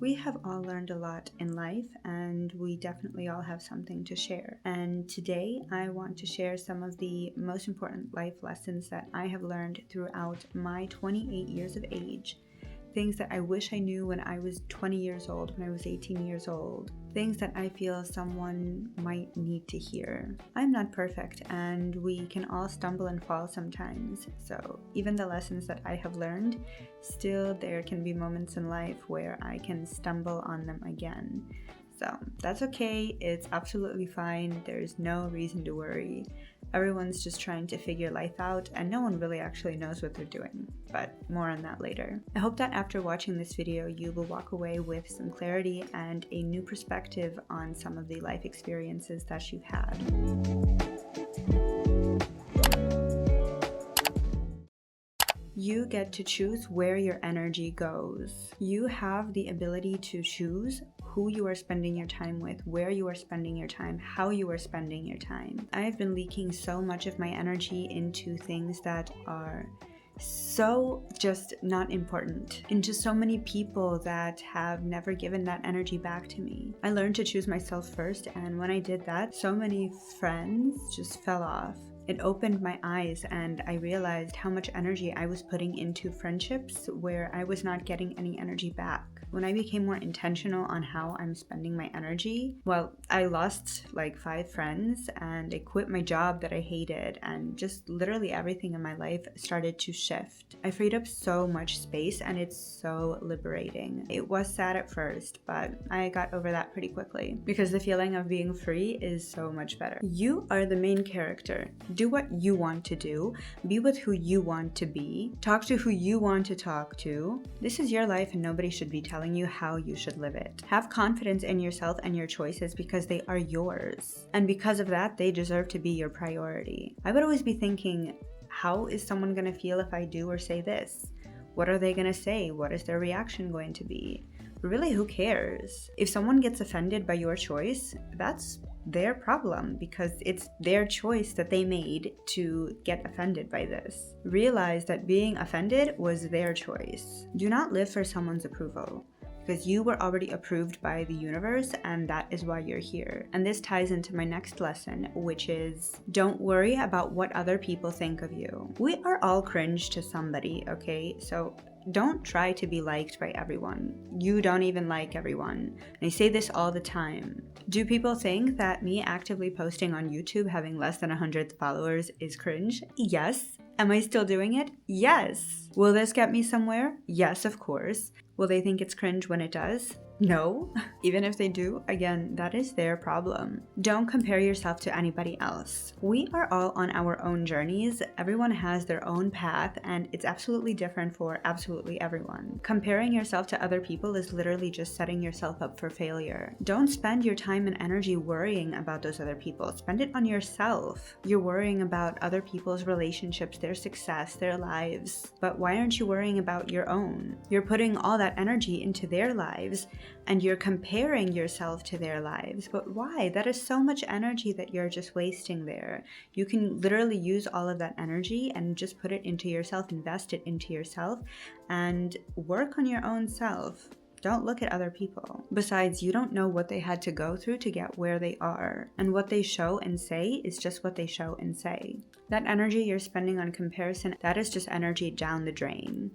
We have all learned a lot in life, and we definitely all have something to share. And today I want to share some of the most important life lessons that I have learned throughout my 28 years of age. Things that I wish I knew when I was 20 years old, when I was 18 years old. Things that I feel someone might need to hear. I'm not perfect, and we can all stumble and fall sometimes. So even the lessons that I have learned, still there can be moments in life where I can stumble on them again. So that's okay, it's absolutely fine, there's no reason to worry. Everyone's just trying to figure life out, and no one really actually knows what they're doing, but more on that later. I hope that after watching this video, you will walk away with some clarity and a new perspective on some of the life experiences that you've had. You get to choose where your energy goes. You have the ability to choose who you are spending your time with, where you are spending your time, how you are spending your time. I have been leaking so much of my energy into things that are so just not important, into so many people that have never given that energy back to me. I learned to choose myself first, and when I did that, so many friends just fell off. It opened my eyes, and I realized how much energy I was putting into friendships where I was not getting any energy back. When I became more intentional on how I'm spending my energy, well, I lost like 5 friends, and I quit my job that I hated, and just literally everything in my life started to shift. I freed up so much space, and it's so liberating. It was sad at first, but I got over that pretty quickly because the feeling of being free is so much better. You are the main character. Do what you want to do, be with who you want to be, talk to who you want to talk to. This is your life, and nobody should be telling you how you should live it. Have confidence in yourself and your choices because they are yours. And because of that, they deserve to be your priority. I would always be thinking, how is someone going to feel if I do or say this? What are they going to say? What is their reaction going to be? Really, who cares? If someone gets offended by your choice, that's their problem because it's their choice that they made to get offended by this. Realize that being offended was their choice. Do not live for someone's approval, because you were already approved by the universe, and that is why you're here. And this ties into my next lesson, which is don't worry about what other people think of you. We are all cringe to somebody, okay? So don't try to be liked by everyone. You don't even like everyone. And I say this all the time. Do people think that me actively posting on YouTube having less than 100 followers is cringe? Yes. Am I still doing it? Yes. Will this get me somewhere? Yes, of course. Will they think it's cringe when it does? No. Even if they do, again, that is their problem. Don't compare yourself to anybody else. We are all on our own journeys. Everyone has their own path, and it's absolutely different for absolutely everyone. Comparing yourself to other people is literally just setting yourself up for failure. Don't spend your time and energy worrying about those other people. Spend it on yourself. You're worrying about other people's relationships, their success, their lives. But why aren't you worrying about your own? You're putting all that energy into their lives, and you're comparing yourself to their lives. But why? That is so much energy that you're just wasting there. You can literally use all of that energy and just put it into yourself, invest it into yourself, and work on your own self. Don't look at other people. Besides, you don't know what they had to go through to get where they are. And what they show and say is just what they show and say. That energy you're spending on comparison, that is just energy down the drain.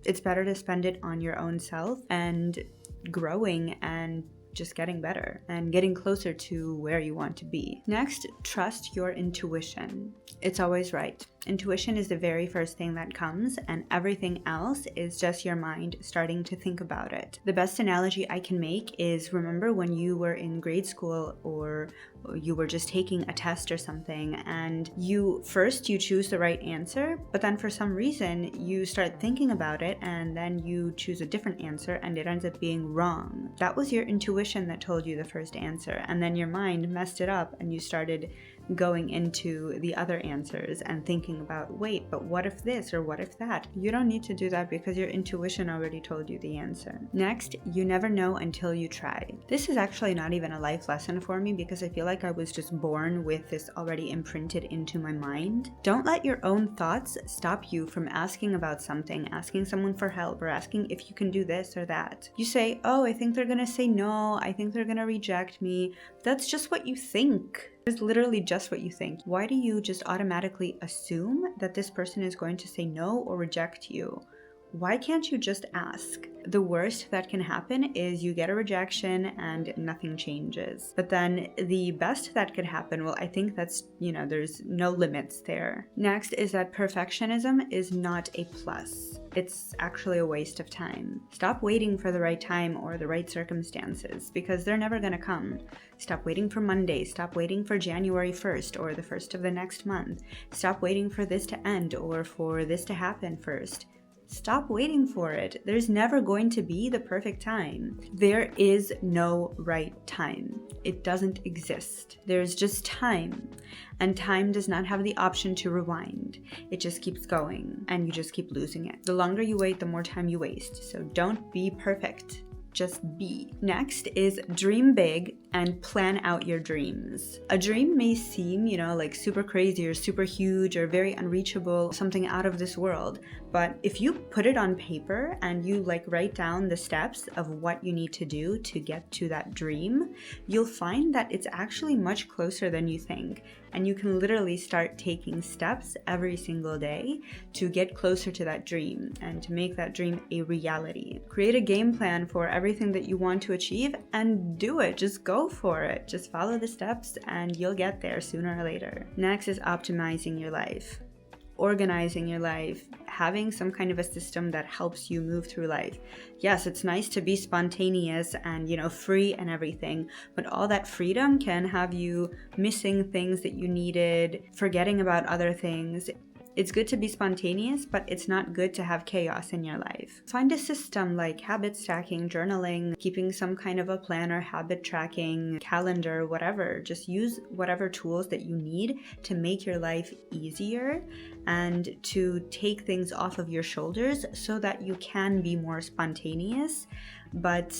It's better to spend it on your own self and growing and just getting better and getting closer to where you want to be. Next, trust your intuition. It's always right. Intuition is the very first thing that comes, and everything else is just your mind starting to think about it. The best analogy I can make is, remember when you were in grade school or you were just taking a test or something, and you choose the right answer, but then for some reason you start thinking about it and then you choose a different answer and it ends up being wrong. That was your intuition that told you the first answer, and then your mind messed it up and you started going into the other answers and thinking about, wait, but what if this or what if that? You don't need to do that because your intuition already told you the answer. Next, you never know until you try. This is actually not even a life lesson for me because I feel like I was just born with this already imprinted into my mind. Don't let your own thoughts stop you from asking about something, asking someone for help, or asking if you can do this or that. You say, oh, I think they're gonna say no, I think they're gonna reject me. That's just what you think. It's literally just what you think. Why do you just automatically assume that this person is going to say no or reject you? Why can't you just ask? The worst that can happen is you get a rejection and nothing changes. But then the best that could happen, well, I think that's, there's no limits there. Next is that perfectionism is not a plus. It's actually a waste of time. Stop waiting for the right time or the right circumstances because they're never gonna come. Stop waiting for Monday. Stop waiting for January 1st or the 1st of the next month. Stop waiting for this to end or for this to happen first. Stop waiting for it. There's never going to be the perfect time. There is no right time. It doesn't exist. There's just time. And time does not have the option to rewind. It just keeps going and you just keep losing it. The longer you wait, the more time you waste. So don't be perfect. Just be. Next is dream big and plan out your dreams. A dream may seem, like super crazy or super huge or very unreachable, something out of this world. But if you put it on paper and you write down the steps of what you need to do to get to that dream, you'll find that it's actually much closer than you think. And you can literally start taking steps every single day to get closer to that dream and to make that dream a reality. Create a game plan for everything that you want to achieve and do it. Just go for it. Just follow the steps and you'll get there sooner or later. Next is optimizing your life. Organizing your life, having some kind of a system that helps you move through life. Yes, it's nice to be spontaneous and, free and everything, but all that freedom can have you missing things that you needed, forgetting about other things. It's good to be spontaneous, but it's not good to have chaos in your life. Find a system like habit stacking, journaling, keeping some kind of a planner, habit tracking, calendar, whatever. Just use whatever tools that you need to make your life easier and to take things off of your shoulders so that you can be more spontaneous, but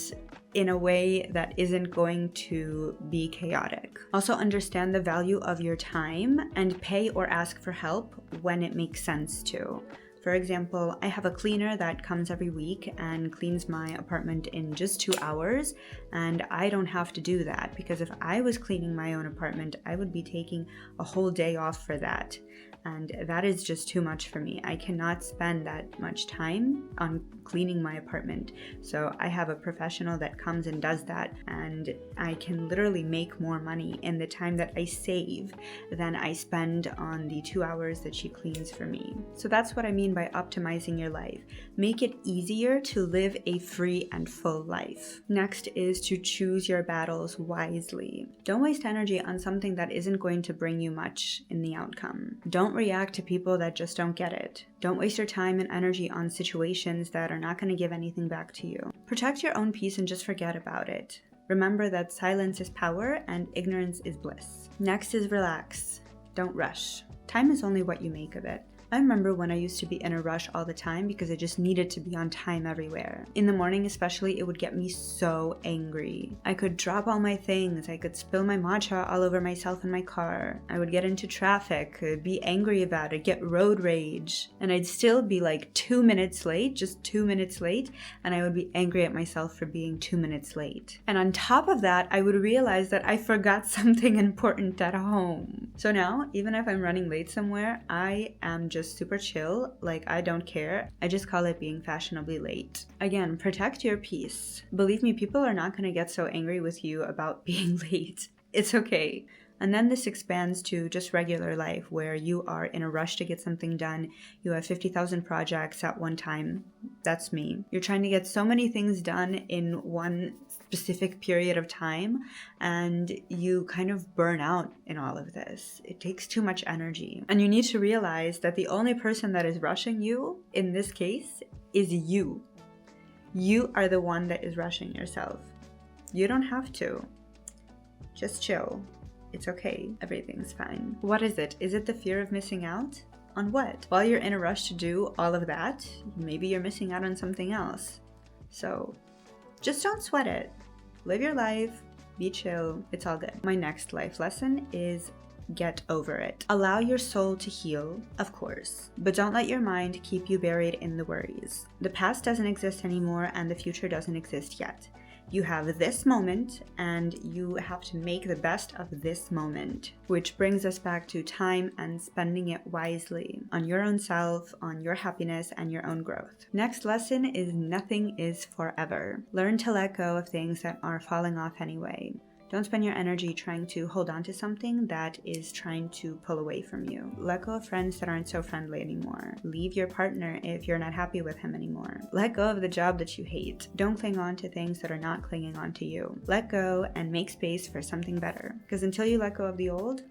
in a way that isn't going to be chaotic. Also understand the value of your time and pay or ask for help when it makes sense to. For example, I have a cleaner that comes every week and cleans my apartment in just 2 hours, and I don't have to do that because if I was cleaning my own apartment, I would be taking a whole day off for that. And that is just too much for me. I cannot spend that much time on cleaning my apartment. So I have a professional that comes and does that, and I can literally make more money in the time that I save than I spend on the 2 hours that she cleans for me. So that's what I mean by optimizing your life. Make it easier to live a free and full life. Next is to choose your battles wisely. Don't waste energy on something that isn't going to bring you much in the outcome. Don't react to people that just don't get it. Don't waste your time and energy on situations that are not going to give anything back to you. Protect your own peace and just forget about it. Remember that silence is power and ignorance is bliss. Next is relax. Don't rush. Time is only what you make of it. I remember when I used to be in a rush all the time because I just needed to be on time everywhere. In the morning especially, it would get me so angry. I could drop all my things, I could spill my matcha all over myself in my car. I would get into traffic, be angry about it, get road rage, and I'd still be 2 minutes late, just 2 minutes late, and I would be angry at myself for being 2 minutes late. And on top of that, I would realize that I forgot something important at home. So now, even if I'm running late somewhere, I am just super chill, I don't care. I just call it being fashionably late. Again, protect your peace. Believe me, people are not going to get so angry with you about being late. It's okay. And then this expands to just regular life where you are in a rush to get something done. You have 50,000 projects at one time. That's me. You're trying to get so many things done in one specific period of time, and you kind of burn out in all of this. It takes too much energy. And you need to realize that the only person that is rushing you in this case is you. You are the one that is rushing yourself. You don't have to. Just chill. It's okay. Everything's fine. What is it? Is it the fear of missing out? On what? While you're in a rush to do all of that, maybe you're missing out on something else. So just don't sweat it. Live your life. Be chill. It's all good. My next life lesson is get over it. Allow your soul to heal, of course, but don't let your mind keep you buried in the worries. The past doesn't exist anymore and the future doesn't exist yet. You have this moment and you have to make the best of this moment, which brings us back to time and spending it wisely on your own self, on your happiness and your own growth. Next lesson is nothing is forever. Learn to let go of things that are falling off anyway. Don't spend your energy trying to hold on to something that is trying to pull away from you. Let go of friends that aren't so friendly anymore. Leave your partner if you're not happy with him anymore. Let go of the job that you hate. Don't cling on to things that are not clinging on to you. Let go and make space for something better. Because until you let go of the old,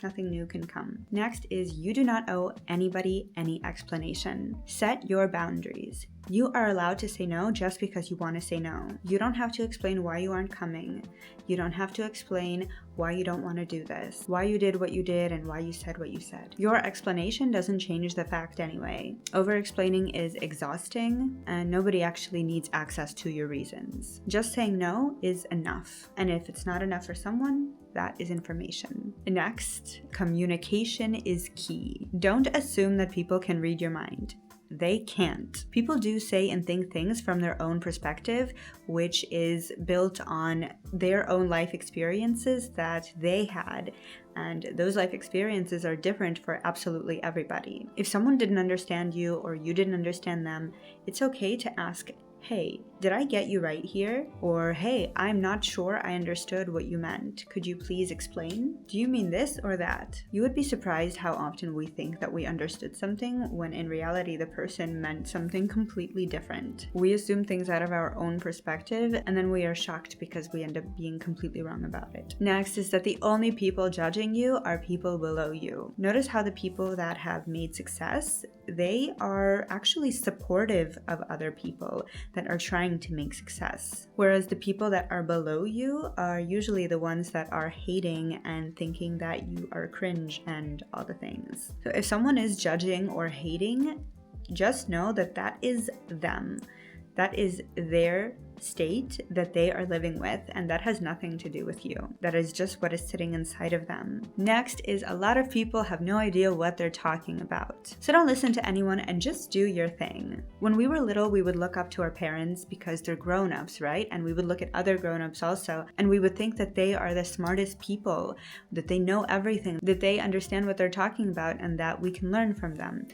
nothing new can come. Next is you do not owe anybody any explanation. Set your boundaries. You are allowed to say no just because you want to say no. You don't have to explain why you aren't coming. You don't have to explain why you don't want to do this, why you did what you did, and why you said what you said. Your explanation doesn't change the fact anyway. Over-explaining is exhausting, and nobody actually needs access to your reasons. Just saying no is enough. And if it's not enough for someone, that is information. Next, communication is key. Don't assume that people can read your mind. They can't. People do say and think things from their own perspective, which is built on their own life experiences that they had. And those life experiences are different for absolutely everybody. If someone didn't understand you or you didn't understand them, it's okay to ask, hey, did I get you right here? Or, hey, I'm not sure I understood what you meant. Could you please explain? Do you mean this or that? You would be surprised how often we think that we understood something when in reality the person meant something completely different. We assume things out of our own perspective and then we are shocked because we end up being completely wrong about it. Next is that the only people judging you are people below you. Notice how the people that have made success, they are actually supportive of other people that are trying to make success. Whereas the people that are below you are usually the ones that are hating and thinking that you are cringe and all the things. So if someone is judging or hating, just know that that is them. That is their state that they are living with, and that has nothing to do with you. That is just what is sitting inside of them. Next is a lot of people have no idea what they're talking about. So don't listen to anyone and just do your thing. When we were little, we would look up to our parents because they're grown-ups, right? And we would look at other grown-ups also, and we would think that they are the smartest people, that they know everything, that they understand what they're talking about, and that we can learn from them.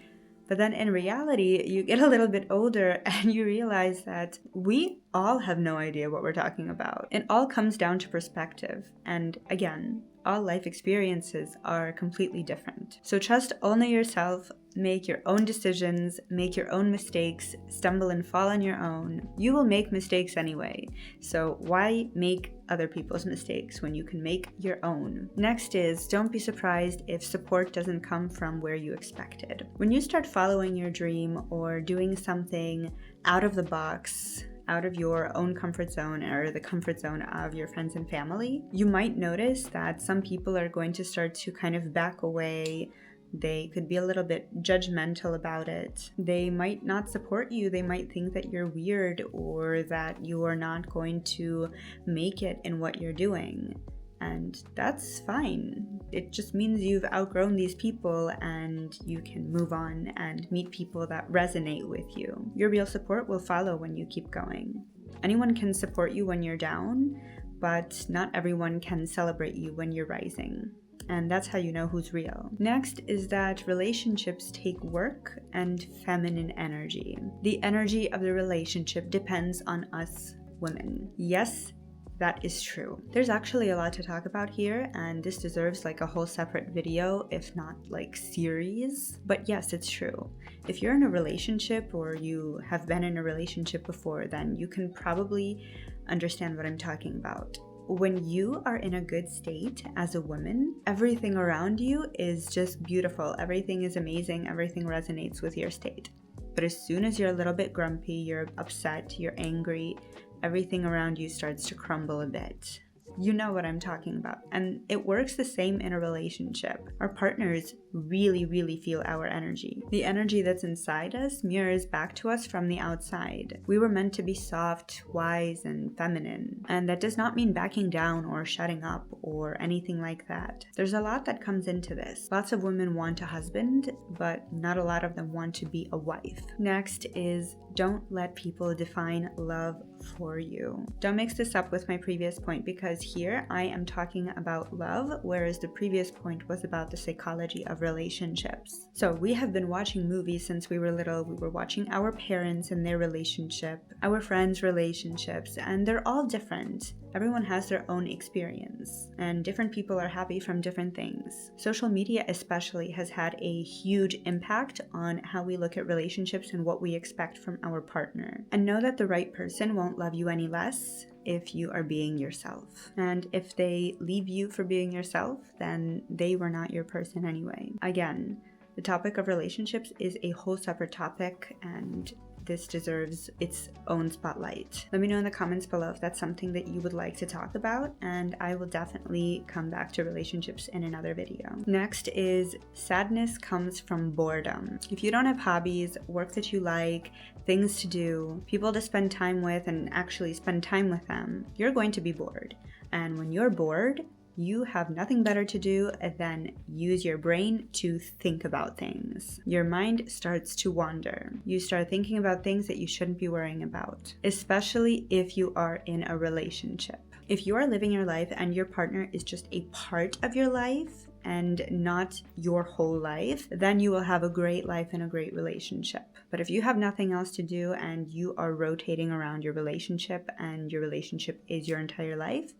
But then in reality, you get a little bit older and you realize that we all have no idea what we're talking about. It all comes down to perspective. And again, all life experiences are completely different. So trust only yourself, make your own decisions, make your own mistakes, stumble and fall on your own. You will make mistakes anyway. So why make other people's mistakes when you can make your own? Next is, don't be surprised if support doesn't come from where you expected. When you start following your dream or doing something out of the box, out of your own comfort zone or the comfort zone of your friends and family, you might notice that some people are going to start to kind of back away. They could be a little bit judgmental about it. They might not support you. They might think that you're weird or that you are not going to make it in what you're doing. And that's fine. It just means you've outgrown these people and you can move on and meet people that resonate with you. Your real support will follow when you keep going. Anyone can support you when you're down, but not everyone can celebrate you when you're rising. And that's how you know who's real. Next is that relationships take work and feminine energy. The energy of the relationship depends on us women. Yes, that is true. There's actually a lot to talk about here, and this deserves like a whole separate video, if not like series. But yes, it's true. If you're in a relationship or you have been in a relationship before, then you can probably understand what I'm talking about. When you are in a good state as a woman, everything around you is just beautiful. Everything is amazing. Everything resonates with your state. But as soon as you're a little bit grumpy, you're upset, you're angry, everything around you starts to crumble a bit. You know what I'm talking about. And it works the same in a relationship. Our partners really, really feel our energy. The energy that's inside us mirrors back to us from the outside. We were meant to be soft, wise, and feminine. And that does not mean backing down or shutting up or anything like that. There's a lot that comes into this. Lots of women want a husband, but not a lot of them want to be a wife. Next is don't let people define love for you. Don't mix this up with my previous point, because here I am talking about love, whereas the previous point was about the psychology of relationships. So we have been watching movies since we were little. We were watching our parents and their relationship, our friends' relationships, and they're all different. Everyone has their own experience, and different people are happy from different things. Social media especially has had a huge impact on how we look at relationships and what we expect from our partner. And know that the right person won't love you any less if you are being yourself. And if they leave you for being yourself, then they were not your person anyway. Again, the topic of relationships is a whole separate topic, and this deserves its own spotlight. Let me know in the comments below if that's something that you would like to talk about, and I will definitely come back to relationships in another video. Next is sadness comes from boredom. If you don't have hobbies, work that you like, things to do, people to spend time with and actually spend time with them, you're going to be bored. And when you're bored, you have nothing better to do than use your brain to think about things. Your mind starts to wander. You start thinking about things that you shouldn't be worrying about, especially if you are in a relationship. If you are living your life and your partner is just a part of your life and not your whole life, then you will have a great life and a great relationship. But if you have nothing else to do and you are rotating around your relationship and your relationship is your entire life,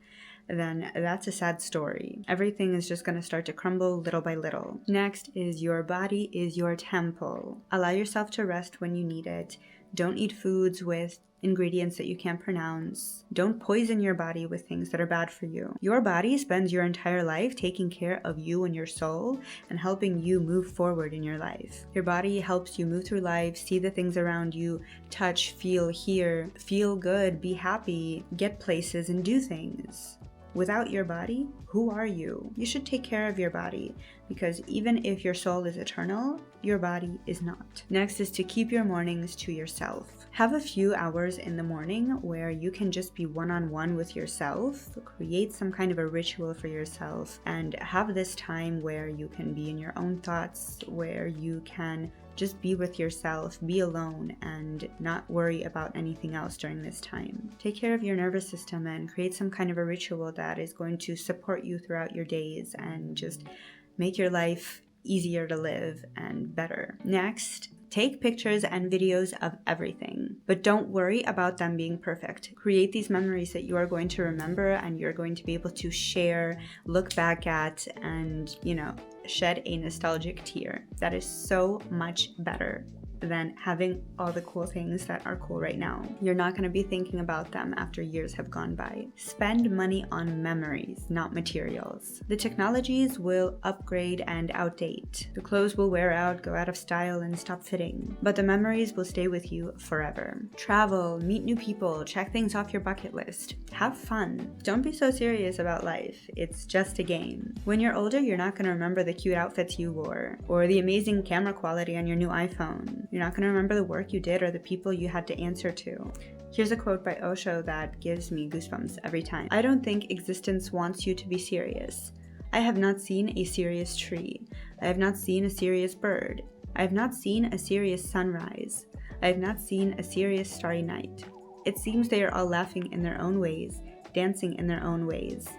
then that's a sad story. Everything is just going to start to crumble little by little. Next is your body is your temple. Allow yourself to rest when you need it. Don't eat foods with ingredients that you can't pronounce. Don't poison your body with things that are bad for you. Your body spends your entire life taking care of you and your soul and helping you move forward in your life. Your body helps you move through life, see the things around you, touch, feel, hear, feel good, be happy, get places and do things. Without your body, who are you? You should take care of your body, because even if your soul is eternal, your body is not. Next is to keep your mornings to yourself. Have a few hours in the morning where you can just be one-on-one with yourself, create some kind of a ritual for yourself, and have this time where you can be in your own thoughts, where you can just be with yourself, be alone, and not worry about anything else during this time. Take care of your nervous system and create some kind of a ritual that is going to support you throughout your days and just make your life easier to live and better. Next, take pictures and videos of everything, but don't worry about them being perfect. Create these memories that you are going to remember and you're going to be able to share, look back at, and, shed a nostalgic tear. That is so much better than having all the cool things that are cool right now. You're not going to be thinking about them after years have gone by. Spend money on memories, not materials. The technologies will upgrade and outdate. The clothes will wear out, go out of style, and stop fitting. But the memories will stay with you forever. Travel, meet new people, check things off your bucket list. Have fun. Don't be so serious about life. It's just a game. When you're older, you're not going to remember the cute outfits you wore, or the amazing camera quality on your new iPhone. You're not going to remember the work you did or the people you had to answer to. Here's a quote by Osho that gives me goosebumps every time. I don't think existence wants you to be serious. I have not seen a serious tree. I have not seen a serious bird. I have not seen a serious sunrise. I have not seen a serious starry night. It seems they are all laughing in their own ways, dancing in their own ways.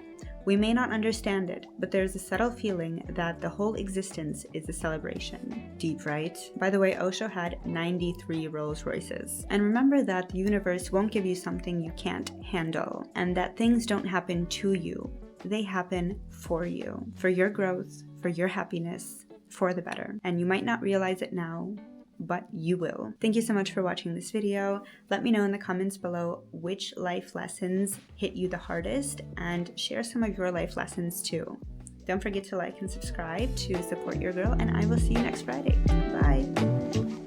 We may not understand it, but there's a subtle feeling that the whole existence is a celebration. Deep, right? By the way, Osho had 93 Rolls Royces. And remember that the universe won't give you something you can't handle, and that things don't happen to you. They happen for you, for your growth, for your happiness, for the better. And you might not realize it now, but you will. Thank you so much for watching this video. Let me know in the comments below which life lessons hit you the hardest, and share some of your life lessons too. Don't forget to like and subscribe to support your girl, and I will see you next Friday. Bye!